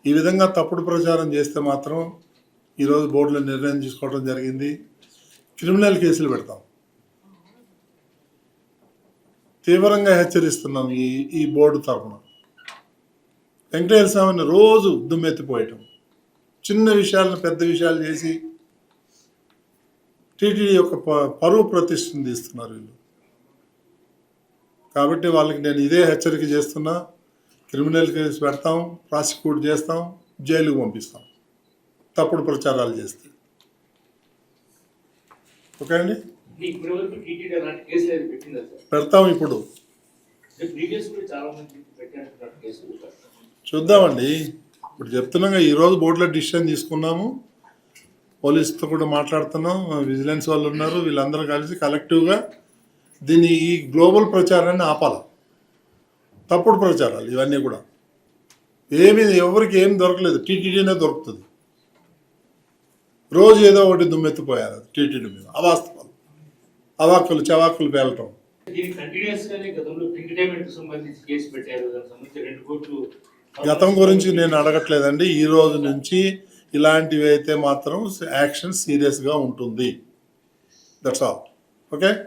ఈ విధంగా తప్పుడు ప్రచారం చేస్తే మాత్రం ఈరోజు బోర్డులో నిర్ణయం తీసుకోవడం జరిగింది. క్రిమినల్ కేసులు పెడతాం. తీవ్రంగా హెచ్చరిస్తున్నాం ఈ బోర్డు తరఫున. వెంకటేశ్వర స్వామిని రోజు దుమ్మెత్తిపోయటం, చిన్న విషయాలను పెద్ద విషయాలు చేసి టీటీడీ యొక్క పరువు ప్రతిష్టను తీస్తున్నారు వీళ్ళు. కాబట్టి వాళ్ళకి నేను ఇదే హెచ్చరిక చేస్తున్నా. క్రిమినల్ కేసు పెడతాం, ప్రాసిక్యూట్ చేస్తాం, జైలుకు పంపిస్తాం తప్పుడు ప్రచారాలు చేస్తే. ఓకే అండి, పెడతాం. ఇప్పుడు చూద్దామండి. ఇప్పుడు చెప్తున్నాగా ఈరోజు బోర్డులో డిసిషన్ తీసుకున్నాము. పోలీసుతో కూడా మాట్లాడుతున్నాం, విజిలెన్స్ వాళ్ళు ఉన్నారు, వీళ్ళందరూ కలిసి కలెక్టివ్గా దీన్ని ఈ గ్లోబల్ ప్రచారాన్ని ఆపాలి. తప్పుడు ప్రచారాలు ఇవన్నీ కూడా ఎవరికి ఏం దొరకలేదు, టీటీడీనే దొరుకుతుంది. రోజు ఏదో ఒకటి దుమ్మెత్తిపోయారు టీటీడీ మీద, అవాస్తవాలు, అవాక్కులు చవాక్కులు పేలటం. గతం గురించి నేను అడగట్లేదండి. ఈ రోజు నుంచి ఇలాంటివి అయితే మాత్రం యాక్షన్ సీరియస్గా ఉంటుంది. That's all. ఓకే.